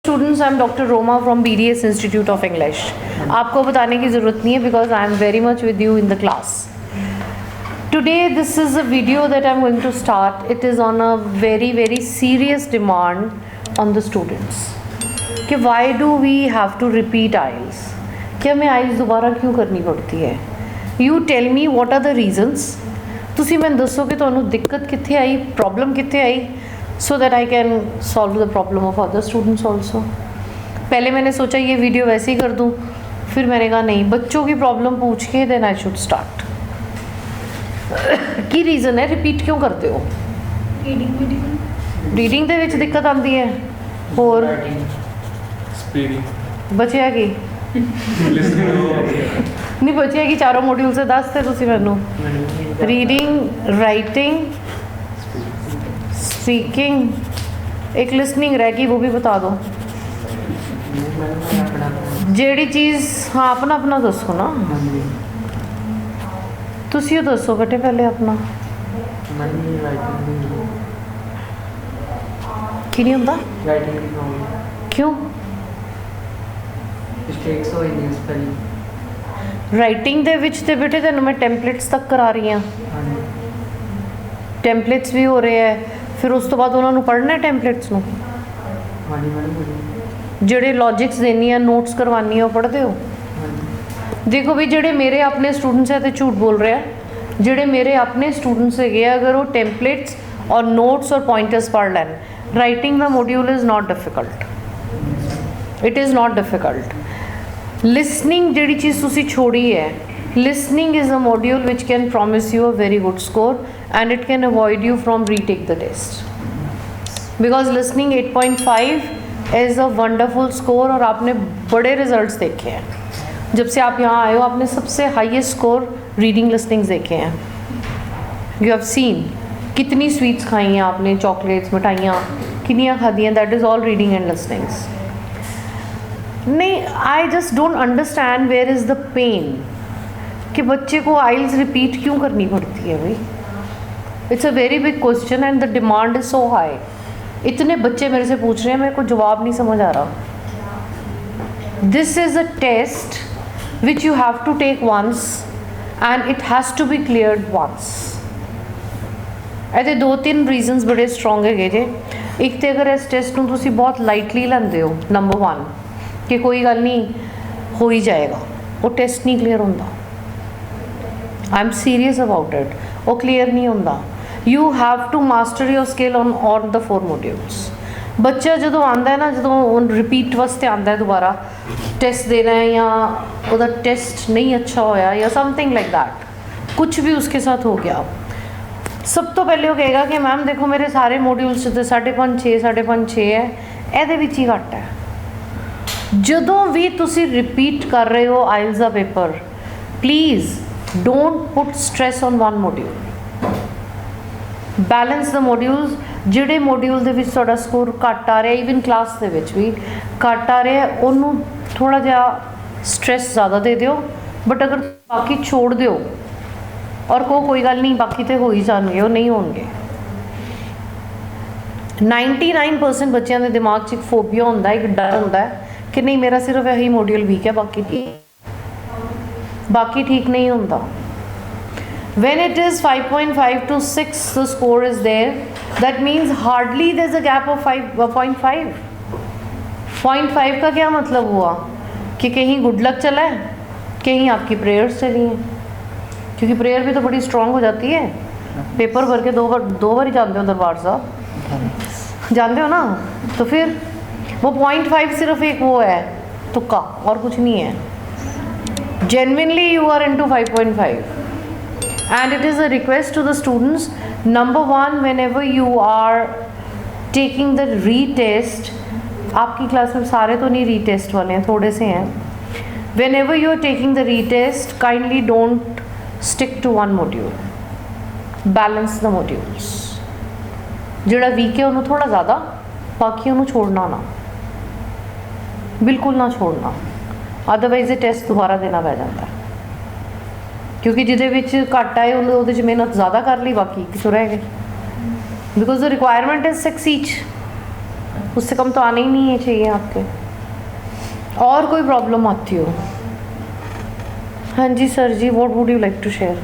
Students, I am doctor Roma from BDS institute of English. आपको बताने की ज़रूरत नहीं है because I am very much with you in the class. Today this is a video that I'm going to start. It is on a very serious demand on the students कि why do we have to repeat IELTS? कि हमें IELTS दोबारा क्यों करनी पड़ती है? You tell me what are the reasons? तुसी मैंने दसो कि तुहानू दिक्कत कित्थे आई, प्रॉब्लम कित्थे आई, so that I can solve the problem of other students also. पहले मैंने सोचा ये वीडियो वैसे ही कर दूँ, फिर मैंने कहा नहीं, बच्चों की प्रॉब्लम पूछ के then I should start. की रीज़न है रिपीट क्यों करते हो? रीडिंग ਦੇ ਵਿੱਚ ਦਿੱਕਤ ਆਉਂਦੀ ਹੈ, ਹੋਰ ਬਚਿਆ ਕੀ ਨਹੀਂ ਬਚਿਆ ਕਿ ਚਾਰੋਂ ਮੋਡਿਊਲ ਸੇ ਦੱਸਦੇ ਤੁਸੀਂ ਮੈਨੂੰ? रीडिंग, राइटिंग, स्पीकिंग, एक लिसनिंग रह गई, वो भी बता दो। जेड़ी चीज़ हाँ अपना अपना दसो ना, तुसी दसो बेटे पहले अपना की नहीं होंदा क्यों? राइटिंग दे विच ते बेटे तेन मैं टैंपलेट्स तक करा रही हाँ, टैंपलेट्स भी हो रहे हैं, फिर उस तो बाद उन्होंने पढ़ना है टैंपलेट्स नूं, जेड़े लॉजिक्स देनी है, नोट्स करवानी है, वो पढ़ते हो? देखो भी जेड़े मेरे अपने स्टूडेंट्स है तो झूठ बोल रहे हैं, जेड़े मेरे अपने स्टूडेंट्स है अगर वो टेम्पलेट्स और नोट्स और पॉइंटर्स पढ़ लैन, writing the module is not difficult, it is not difficult. Listening जेड़ी चीज़ तुसी छोड़ी है, listening is a module which can promise you a very good score and it can avoid you from retake the test because listening 8.5 is a wonderful score और आपने बड़े results देखे हैं। जब से आप यहाँ आए हो आपने सबसे हाईएस्ट स्कोर रीडिंग लिसनिंग्स देखे हैं। यू हैव सीन कितनी स्वीट्स खाई हैं आपने, चॉकलेट्स, मिठाइयाँ कितनियाँ खादी हैं, that is all reading and listenings. नहीं, I just don't understand where is the pain कि बच्चे को आइल्स रिपीट क्यों करनी पड़ती है भाई। It's a very big question and the demand is so high. इतने बच्चे मेरे से पूछ रहे हैं, मेरे को जवाब नहीं समझ आ रहा। This is a test which you have to take once and it has to be cleared once. ਇਹਦੇ ਦੋ ਤਿੰਨ ਰੀਜ਼ਨਸ ਬੜੇ ਸਟਰੋਂਗ ਹੈਗੇ ਜੇ। ਇੱਕ ਤੇ ਅਗਰ ਇਸ ਟੈਸਟ ਨੂੰ ਤੁਸੀਂ ਬਹੁਤ ਲਾਈਟਲੀ ਲੈਂਦੇ ਹੋ, ਨੰਬਰ 1 ਕਿ ਕੋਈ ਗੱਲ ਨਹੀਂ ਹੋ ਹੀ ਜਾਏਗਾ, ਉਹ ਟੈਸਟ ਨਹੀਂ ਕਲੀਅਰ ਹੁੰਦਾ। I am serious about it, ਉਹ ਕਲੀਅਰ ਨਹੀਂ ਹੁੰਦਾ। You have to master your skill on all the 4 modules. ਬੱਚਾ ਜਦੋਂ ਆਉਂਦਾ ਹੈ ਨਾ, ਜਦੋਂ ਰਿਪੀਟ ਵਾਸਤੇ ਆਉਂਦਾ ਹੈ ਦੁਬਾਰਾ टेस्ट देना है या उधर टेस्ट नहीं अच्छा होया या समथिंग लाइक दैट, कुछ भी उसके साथ हो गया, सब तो पहले वो कहेगा कि मैम देखो मेरे सारे मॉड्यूल्स 5.5 6 है, ਇਹਦੇ ਵਿੱਚ ਹੀ ਘੱਟ ਹੈ। ਜਦੋਂ ਵੀ ਤੁਸੀਂ ਰਿਪੀਟ ਕਰ ਰਹੇ ਹੋ IELTS the paper, please don't put stress on one module, balance the modules. ਜਿਹੜੇ ਮੋਡਿਊਲ ਦੇ ਵਿੱਚ ਤੁਹਾਡਾ ਸਕੋਰ ਘੱਟ ਆ ਰਿਹਾ, ਈਵਨ ਕਲਾਸ ਦੇ ਵਿੱਚ ਵੀ ਘੱਟ ਆ ਰਿਹਾ, ਉਹਨੂੰ थोड़ा जिहा स्ट्रेस ज़्यादा दे दिओ, बट अगर बाकी छोड़ दिओ और कोई गल नहीं बाकी तो हो ही जाएंगे, वो नहीं होंगे। 99% बच्चों के दिमाग च एक फोबिया होंदा है, एक डर होंदा है कि नहीं मेरा सिर्फ यही मॉड्यूल वीक है, बाकी ठीक नहीं होंदा। When it is 5.5 to 6 the score is there, that means hardly there's a gap of 5.5. 0.5 का क्या मतलब हुआ कि कहीं गुड लक चला है, कहीं आपकी प्रेयर्स चली हैं, क्योंकि प्रेयर भी तो बड़ी स्ट्रॉन्ग हो जाती है। पेपर भर के दो बार ही जानते हो दरबार साहब, जानते हो ना, तो फिर वो 0.5 सिर्फ एक वो है तुक्का और कुछ नहीं है। Genuinely you are into 5.5 and it is a request to the students, number 1 whenever you are taking the retest, आपकी क्लास में सारे तो नहीं रीटेस्ट वाले हैं, थोड़े से हैं। Whenever you are taking the retest, kindly don't stick to one module, balance the modules. जोड़ा वीक है उन्होंने थोड़ा ज़्यादा, बाकी उन्होंने छोड़ना ना, बिल्कुल ना छोड़ना, अदरवाइज ये टेस्ट दोबारा देना पै जाता है। क्योंकि जिदे विच घट आए उन्होंने मेहनत ज़्यादा कर ली, बाकी कितों रह गए, because the requirement is 6 each. उससे कम तो आने ही नहीं है चाहिए आपके। और कोई प्रॉब्लम आती हो? हाँ जी सर जी, what would you like to share?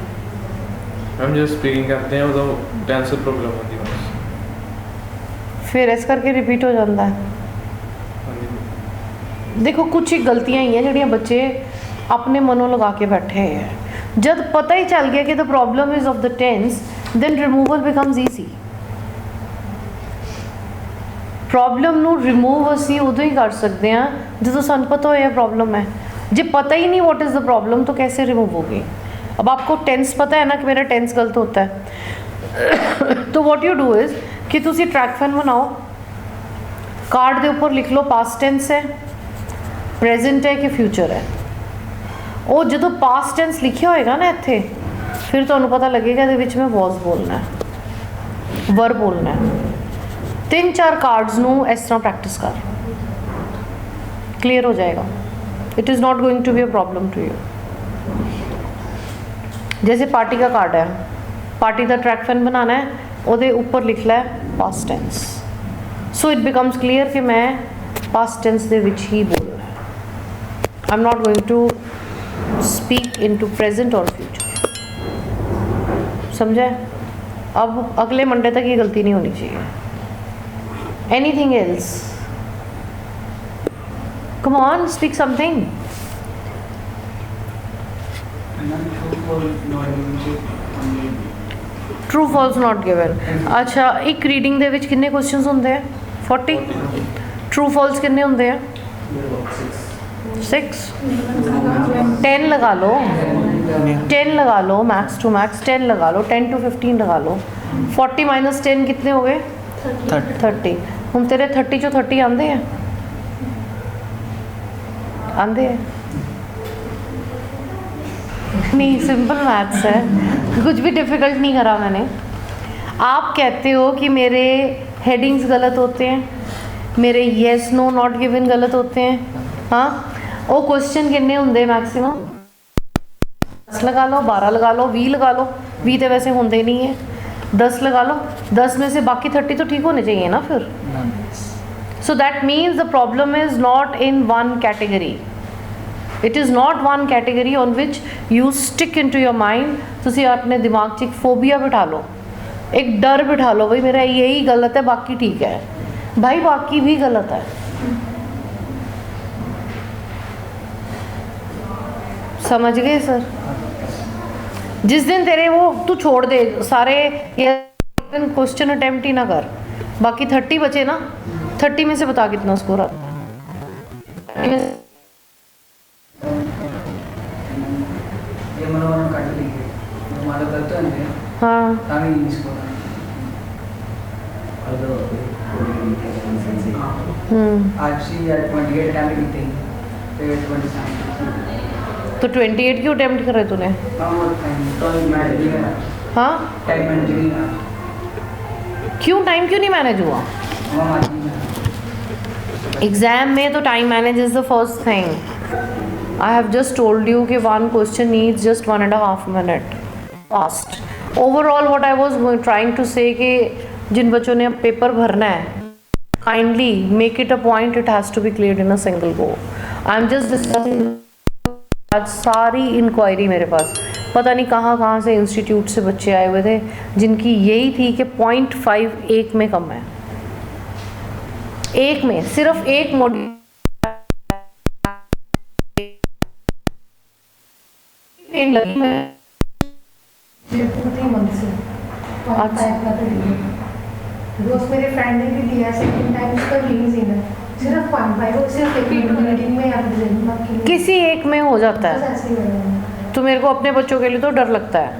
हम जो स्पीकिंग करते हैं वो तो टेंस प्रॉब्लम होती है बस। फिर इस करके रिपीट हो जाता है। हाँ जी। देखो कुछ ही गलतियां ही हैं ਜਿਹੜੀਆਂ ਬੱਚੇ अपने मनों लगा के बैठे हैं। जब पता ही चल गया कि the problem is of the tense, then removal becomes easy. Problem ਨੂੰ ਰਿਮੂਵ ਅਸੀਂ ਉਦੋਂ ਹੀ ਕਰ ਸਕਦੇ ਹਾਂ ਜਦੋਂ ਸਾਨੂੰ पता होया प्रॉब्लम है। जब पता ही नहीं व्हाट इज़ द प्रॉब्लम तो कैसे रिमूव होगी? अब आपको टेंस पता है ना कि मेरा टेंस गलत होता है तो व्हाट यू डू इज़ कि तुसी ट्रैक फैन बनाओ, कार्ड के ऊपर लिख लो पास्ट टेंस है, प्रेजेंट है कि फ्यूचर है। ਉਹ ਜਦੋਂ पास्ट टेंस लिखिया होएगा ना इत्थे, फिर ਤੁਹਾਨੂੰ पता लगेगा ਇਹਦੇ ਵਿੱਚ मैं वॉज बोलना है, वर बोलना है। 3-4 कार्ड्स ਨੂੰ इस तरह प्रैक्टिस कर, क्लियर हो जाएगा। It is not going to be a problem to you. जैसे पार्टी का कार्ड है, पार्टी का ट्रैक फैन बनाना है, ਉਹਦੇ ऊपर लिख ला past tense, so it becomes clear कि मैं पास्ट टेंस ਦੇ ਵਿੱਚ ही बोलना है। I am not going to speak into present और फ्यूचर। समझे? अब अगले मंडे तक ये गलती नहीं होनी चाहिए। Anything else? Come on, speak something. True false not given. अच्छा, एक रीडिंग ਦੇ ਵਿੱਚ ਕਿੰਨੇ क्वेश्चंस ਹੁੰਦੇ ਆ? 40। ट्रू फॉल्स कितने होंगे हैं? 6। 10 लगा लो, 10 लगा लो, मैक्स टू मैक्स 10 लगा लो, 10 to 15 लगा लो। 40 - 10 कितने हो गए? 30। हम तेरे 30 चो 30 आंदे हैं? आंदे हैं? नहीं, सिंपल मैथ्स है, कुछ भी डिफ़िकल्ट नहीं करा मैंने। आप कहते हो कि मेरे हेडिंग्स गलत होते हैं, मेरे येस नो नॉट गिवन गलत होते हैं। हाँ, वो क्वेश्चन कितने होंगे मैक्सिमम? 10 लगा लो, 12 लगा लो, 20 लगा लो। 20 तो वैसे होंगे ही नहीं है। 10 लगा लो, 10 में से बाकी 30 तो ठीक होने चाहिए ना फिर। So that means the problem is not in one category. It is not one category on which you stick in to your mind. तुसी अपने दिमाग च एक फोबिया बिठा लो, एक डर बिठा लो, भाई मेरा यही गलत है बाकी ठीक है। भाई बाकी भी गलत है। समझ गए सर? जिस दिन तेरे वो तू छोड़ दे सारे, ये क्वेश्चन अटेम्प्ट ही ना कर, बाकी 30 बचे ना, 30 में से बता कितना स्कोर आता है। हाँ, तो 28 क्यों अटेम्प्ट कर रहे तूने? हाँ, क्यों टाइम क्यों नहीं मैनेज हुआ? एग्जाम में तो time manage is the first thing. I have just told you कि one question needs just 1.5 minute fast. Overall what I was trying to say कि जिन बच्चों ने अब पेपर भरना है, kindly make it a point, it has to be cleared in a single go. I am just discussing. आज सारी inquiry मेरे पास, पता नहीं कहाँ कहाँ से इंस्टीट्यूट से बच्चे आए हुए थे जिनकी यही थी कि 0.5 एक में कम है, एक में सिर्फ एक मॉड्यूल लगी मैं। दोस्त मेरे फ्रेंड ने भी दिया सेकंड टाइम, उसका रिलीज ही है सिर्फ 0.5, वो सिर्फ एक मीटिंग में या बाकी किसी एक में हो जाता बस है। ऐसे ही हो रहा है। तो मेरे को अपने बच्चों के लिए तो डर लगता है।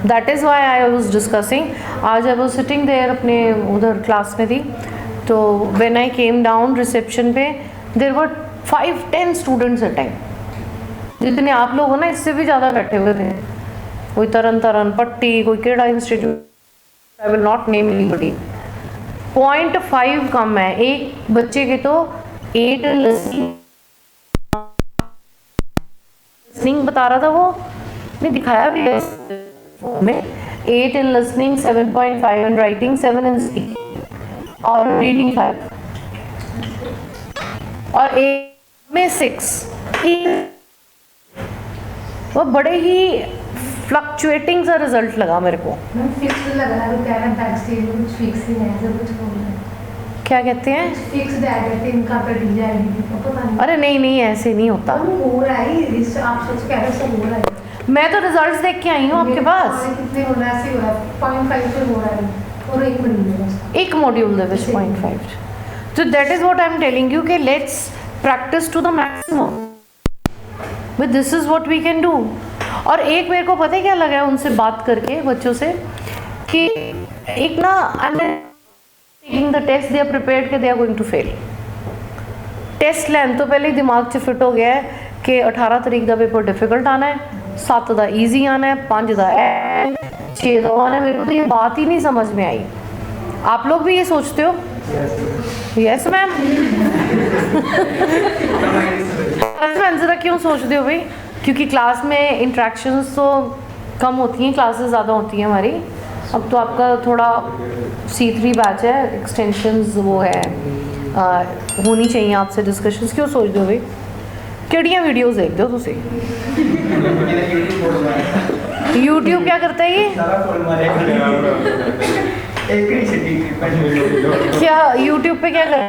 That is why I was discussing. आज आई वॉज सिटिंग देयर, अपने उधर क्लास में थी, तो when I came down reception पे there were 5-10 students a time. जितने आप लोग हो ना, इससे भी ज़्यादा बैठे हुए थे। कोई तरन तरन पट्टी, कोई केड़ा institute, I will not name anybody. 0.5 कम है एक बच्चे के, तो 8 लिसनिंग बता रहा था वो, नहीं दिखाया भी है में। 8 in listening, 7.5 in writing, 7 in speaking। और रीडिंग 5 और एक में 6। वो बड़े ही फ्लक्चुएटिंग सा रिजल्ट लगा मेरे को। मैम फिक्स लग रहा है, कह रहा है बैक स्टेज में कुछ फिक्स ही नहीं है, सब कुछ हो रहा है। क्या कहते हैं? फिक्स डायरेक्ट इनका पर दी जाएगी, पता नहीं। अरे नहीं नहीं, ऐसे नहीं होता। हो रहा है, आप सोच कह रहे हो सब हो रहा है। मैं तो रिजल्ट्स देख के आई हूँ आपके पास। कितने हो रहा है? ऐसे हो रहा है 0.5 पे हो रहा है और एक महीने में एक मॉड्यूल ਦੇ ਵਿੱਚ 0.5। So that is what I'm telling you कि let's practice to the maximum. But this is what we can do. और एक मेरे को पता है क्या लगा है उनसे बात करके बच्चों से कि एक ना taking the test they are prepared कि they are going to fail. Test लैन तो पहले ही दिमाग 'ਚ ਫਿੱਟ ਹੋ ਗਿਆ ਹੈ कि 18 तरीक का पेपर डिफिकल्ट आना है, 7 का ईजी आना है, 5 का 6 का आना है। मेरे को तो ये बात ही नहीं समझ में आई। आप लोग भी ये सोचते हो? Yes ma'am. ज़रा क्यों सोचते हो भाई? क्योंकि क्लास में इंट्रैक्शंस तो कम होती हैं, क्लासेस ज़्यादा होती हैं हमारी। अब तो आपका थोड़ा C3 बैच है, एक्सटेंशंस वो है, होनी चाहिए आपसे डिस्कशंस। क्यों सोचते हो भाई? ਕਿਹੜੀਆਂ ਵੀਡੀਓਜ਼ ਦੇਖਦੇ ਹੋ ਤੁਸੀਂ? YouTube क्या करता है ये? क्या YouTube पे क्या कर?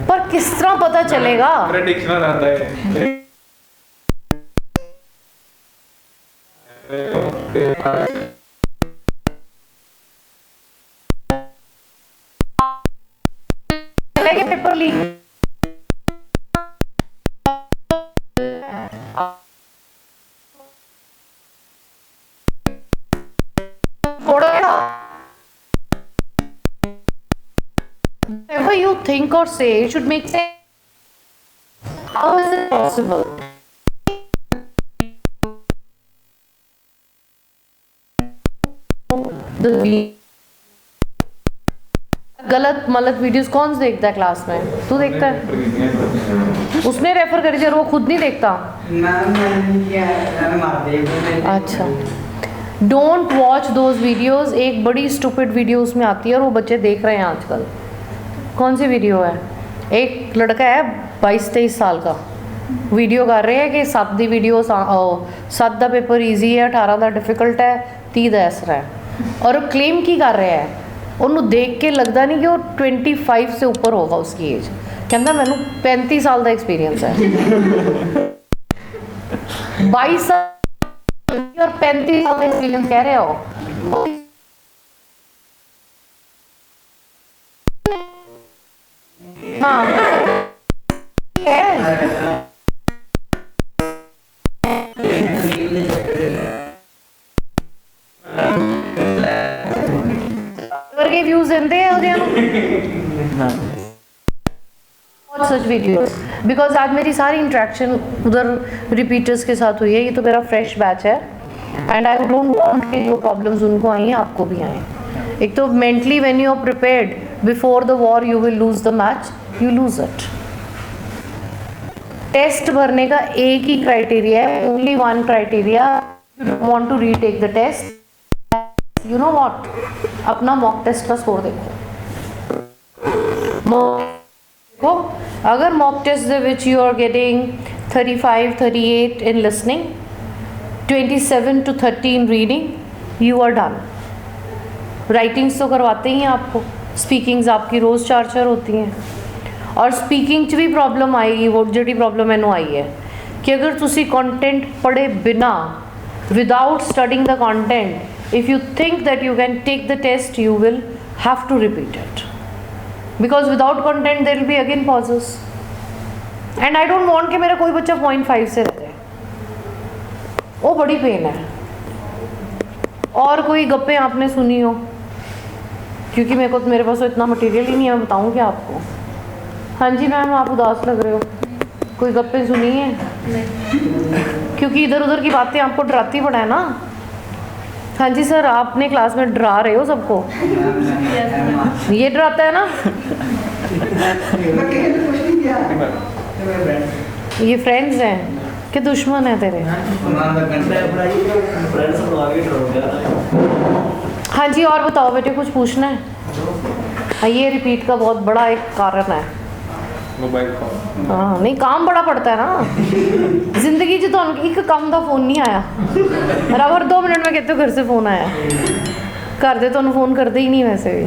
पर किस तरह पता चलेगा? प्रेडिक्शन आता है। Paper leak whatever you think or say should make sense. How is it possible? गलत मलत वीडियोस कौन देखता है क्लास में? तू देखता है? उसने रेफर कर दिया और वो खुद नहीं देखता। अच्छा, डोंट वॉच दोज वीडियोस। एक बड़ी स्टूपिड वीडियो उसमें आती है और वो बच्चे देख रहे हैं आजकल। कौन सी वीडियो है? एक लड़का है 22-23 साल का, वीडियो कर रहे हैं कि 7 दी वीडियो 7 का पेपर ईजी है, 18 का डिफिकल्ट है, 30 का ऐसा है। और वो क्लेम की कर रहे हैं, ਉਹਨੂੰ ਦੇਖ ਕੇ ਲੱਗਦਾ नहीं कि वो 25 से ऊपर होगा उसकी एज। कहता मैंने 35 साल का एक्सपीरियंस है। 22 साल और 35 साल का एक्सपीरियंस कह रहे हो? हाँ करके व्यूज देते हैं सच वीडियोस। बिकॉज आज मेरी सारी इंटरेक्शन उधर रिपीटर्स के साथ हुई है। ये तो मेरा फ्रेश बैच है एंड आई डोंट वांट कि जो प्रॉब्लम्स उनको आई हैं आपको भी आए। एक तो mentally when you are prepared before the war you will lose the match, you lose it. Test भरने का एक ही क्राइटेरिया है, only one criteria, you want to retake the test. You know what, अपना मॉक टेस्ट का score देखो। अगर mock test दे which you are getting 35-38 in listening, 27 to 30 in reading, you are done. Writings तो करवाते ही हैं आपको, स्पीकिंग्स आपकी रोज़ 4 होती हैं। और स्पीकिंग च भी प्रॉब्लम आएगी, वो जी प्रॉब्लम मैनू आई है कि अगर तुसी कंटेंट पढ़े बिना, without studying the content, if you think that you can take the test, you will have to repeat it, because without content there will be again pauses, and I don't want कि मेरा कोई बच्चा 0.5 से रह जाए, वो बड़ी pen है। और कोई गप्पे आपने सुनी हो? क्योंकि मेरे पास तो इतना मटेरियल ही नहीं है, मैं बताऊँ क्या आपको? हाँ जी मैम, आप उदास लग रहे हो। कोई गप्पे सुनी है? क्योंकि इधर उधर की बातें आपको डराती पड़ा है ना। हाँ जी सर, आप अपने क्लास में डरा रहे हो सबको। ये डराता है ना। ये फ्रेंड्स हैं, कि दुश्मन है तेरे? हाँ जी, और बताओ बेटे, कुछ पूछना है? हाँ, ये रिपीट का बहुत बड़ा एक कारण है। मोबाइल फोन हाँ, नहीं काम बड़ा पड़ता है ना जिंदगी च तो एक काम का फोन नहीं आया बराबर 2 मिनट में कहते हो घर से फोन आया, घर दे तो फोन करते ही नहीं वैसे भी।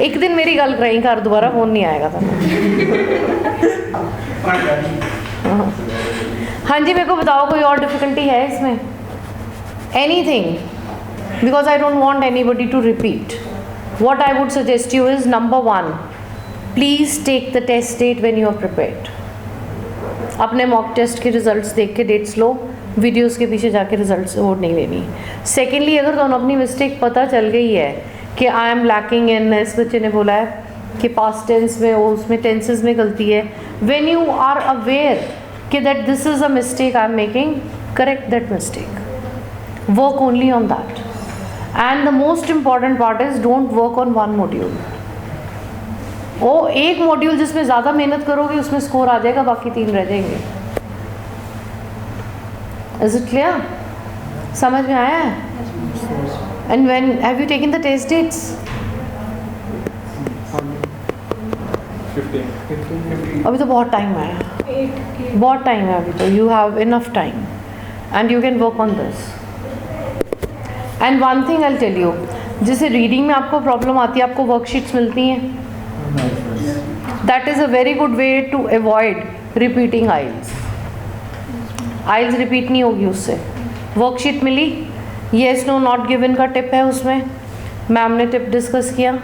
एक दिन मेरी गल कराई, घर दोबारा फोन नहीं आएगा था। हाँ जी, मेरे को बताओ कोई और डिफिकल्टी है इसमें? Anything? Because I don't want anybody to repeat. What I would suggest you is, number 1, please take the test date when you are prepared. अपने मॉक टेस्ट के रिजल्ट्स देख के डेट्स लो, वीडियोस के पीछे जाके रिजल्ट्स वोट नहीं लेनी। Secondly, अगर तो अपनी मिस्टेक पता चल गई है कि आई एम लैकिंग इन, इस बच्चे ने बोला है कि पास्ट टेंस में उसमें टेंसेस में गलती है, व्हेन यू आर अवेयर कि that this is a mistake I am making, correct that mistake, work only on that. And the most important part is, don't work on one module. ओ एक module जिसमें ज़्यादा मेहनत करोगे उसमें score आ जाएगा, बाकी 3 रह जाएंगे। Is it clear? समझ में आया है? And when have you taken the test dates? 15 अभी तो बहुत टाइम है, 8 बहुत टाइम है अभी तो। You have enough time and you can work on this. And one thing I tell you, जैसे रीडिंग में आपको प्रॉब्लम आती है, आपको वर्कशीट्स मिलती हैं, that is a very good way to avoid repeating IELTS. IELTS repeat नहीं होगी उससे। वर्कशीट मिली, येस नो नॉट गिवन का टिप है उसमें, मैम ने टिप डिस्कस किया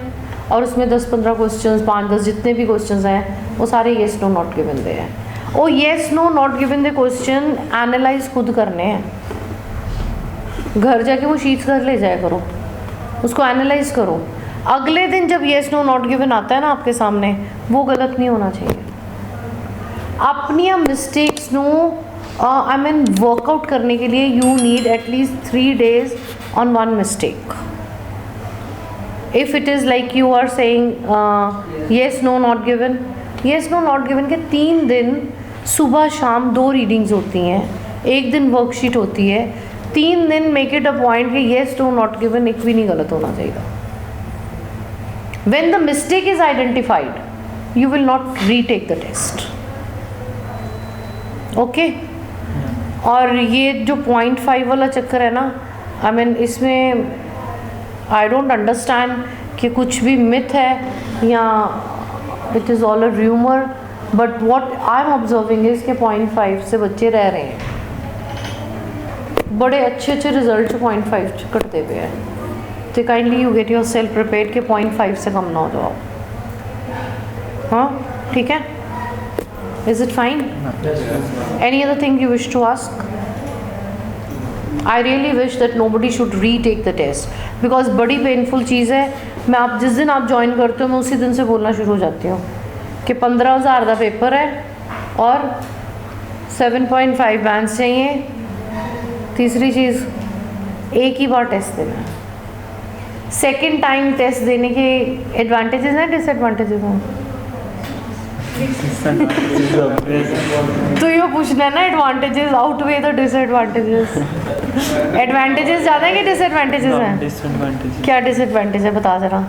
और उसमें 10-15 क्वेश्चंस, 5-10 जितने भी क्वेश्चंस हैं वो सारे येस नो नॉट गिवन दे हैं। वो येस नो नॉट गिवन दे क्वेश्चन एनालाइज खुद करने हैं, घर जाके वो शीट्स घर ले जाया करो, उसको एनालाइज करो। अगले दिन जब येस नो नॉट गिवन आता है ना आपके सामने, वो गलत नहीं होना चाहिए। अपनी mistakes no I mean workout करने के लिए you need at least 3 days on one mistake. If it is like you are saying yes no not given, yes no not given के 3 दिन सुबह शाम 2 रीडिंग्स होती हैं, 1 दिन वर्कशीट होती है, 3 दिन मेक इट अ पॉइंट कि येस नो नॉट गिवन एक भी नहीं गलत होना चाहिए। When the mistake is identified you will not retake the test, okay. और ये जो 0.5 वाला चक्कर है ना, आई मीन इसमें आई डोंट अंडरस्टैंड कि कुछ भी मिथ है या it is all a rumour, but what I am observing is के 0.5 से बच्चे रह रहे हैं, बड़े अच्छे अच्छे रिजल्ट 0.5 कटते हुए हैं। तो kindly you get your self prepared के 0.5 से कम ना हो जाओ। हाँ ठीक है, is it fine? Any other thing you wish to ask? I really wish that nobody should retake the test, because बड़ी पेनफुल चीज़ है। मैं आप जिस दिन आप ज्वाइन करते हो मैं उसी दिन से बोलना शुरू हो जाती हूँ कि 15,000 का पेपर है और 7.5 बैंड्स चाहिए। तीसरी चीज़, एक ही बार टेस्ट देना है। सेकेंड टाइम टेस्ट देने के एडवांटेजेस हैं, डिसएडवांटेजेस हैं? तो ये पूछना है ना, advantages outweigh the disadvantages. Advantages ज़्यादा है कि डिसएडवांटेजेस हैं? डिसएडवांटेज। क्या डिसएडवांटेज है बता ज़रा।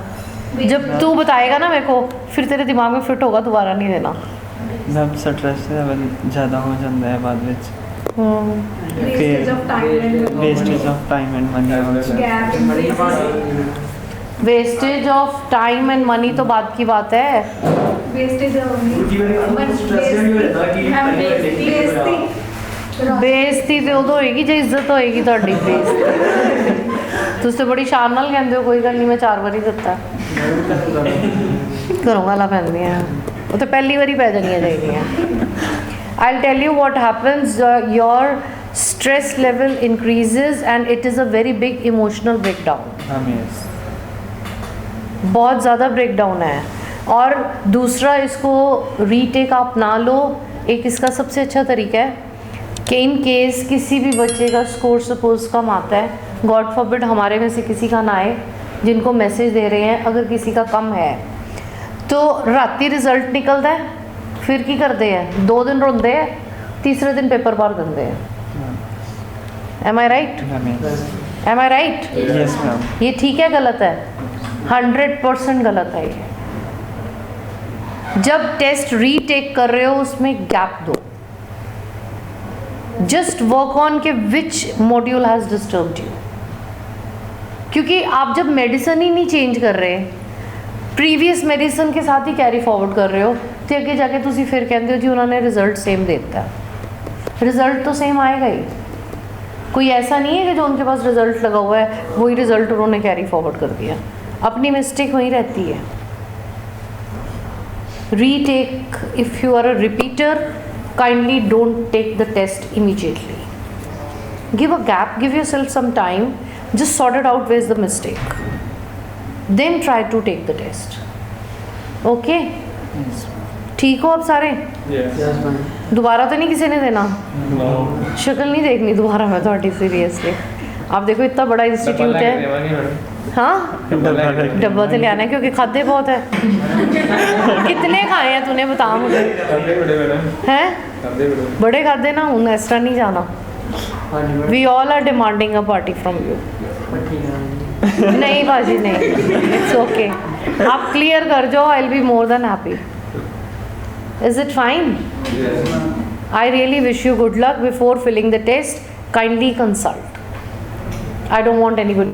जब तू बताएगा ना मेरे को, फिर तेरे दिमाग में फिट होगा, दोबारा नहीं देना। मैम स्ट्रेस लेवल ज़्यादा हो जाता है बाद में, Wastage of time and wastage of time and money. gap increases. Wastage of time and money तो बात की बात है। Wastage of बेइज्जती तो उदों होएगी जो इज्जत होएगी ਤੁਹਾਡੀ बेइज्जती। तुझसे बड़ी शान नाल कहंदे हो कोई गल नहीं, मैं 4 ਵਾਰੀ ਦਿੱਤਾ घरों गालां पैंदियां, वो तो पहली बारी पै जानियां चाहिदियां। I'll tell you what happens, your stress level increases and it is a very big emotional breakdown. बहुत ज़्यादा ब्रेकडाउन है। और दूसरा, इसको रीटेक आप ना लो। एक इसका सबसे अच्छा तरीका है कि इन केस किसी भी बच्चे का स्कोर सपोज कम आता है, गॉड फॉरबिड हमारे में से किसी का ना आए जिनको मैसेज दे रहे हैं, अगर किसी का कम है तो राती रिज़ल्ट निकलता है, फिर की करते हैं 2 दिन रोंदे हैं, तीसरे दिन पेपर भर देंगे हैं। एम आई राइट? एम आई राइट? Yes ma'am. ये ठीक है गलत है? 100% गलत है ये। जब टेस्ट रीटेक कर रहे हो उसमें गैप दो। जस्ट वर्क ऑन के विच मॉड्यूल हैज डिस्टर्ब्ड यू, क्योंकि आप जब मेडिसिन ही नहीं चेंज कर रहे, प्रीवियस मेडिसिन के साथ ही कैरी फॉरवर्ड कर रहे हो, तो अगे जाके तुसी फिर कहते हो जी उन्होंने रिजल्ट सेम दे दिता। रिजल्ट तो सेम आएगा ही। कोई ऐसा नहीं है कि जो उनके पास रिजल्ट लगा हुआ है वही रिजल्ट उन्होंने कैरी फॉरवर्ड कर दिया। अपनी मिस्टेक वहीं रहती है। Retake, if you are a repeater, kindly don't take the test immediately, give a gap, give yourself some time, just sort it out where's the mistake, then try to take the test. Okay? ठीक हो आप सारे? दोबारा तो नहीं किसी ने देना? शक्ल नहीं देखनी दोबारा मैं थोड़ी सीरियसली। आप देखो इतना बड़ा इंस्टीट्यूट है। हाँ, डब्बा तो ले आना है क्योंकि खाते बहुत है। कितने खाए हैं तूने बता मुझे? हैं बड़े खाते ना, हूँ इस तरह नहीं जाना। We all are demanding a party from you. नहीं बाजी नहीं, इट्स ओके। आप क्लियर कर जाओ, I will be more than happy. Is it fine? I really wish you good luck. Before filling the test, kindly consult. I don't want anybody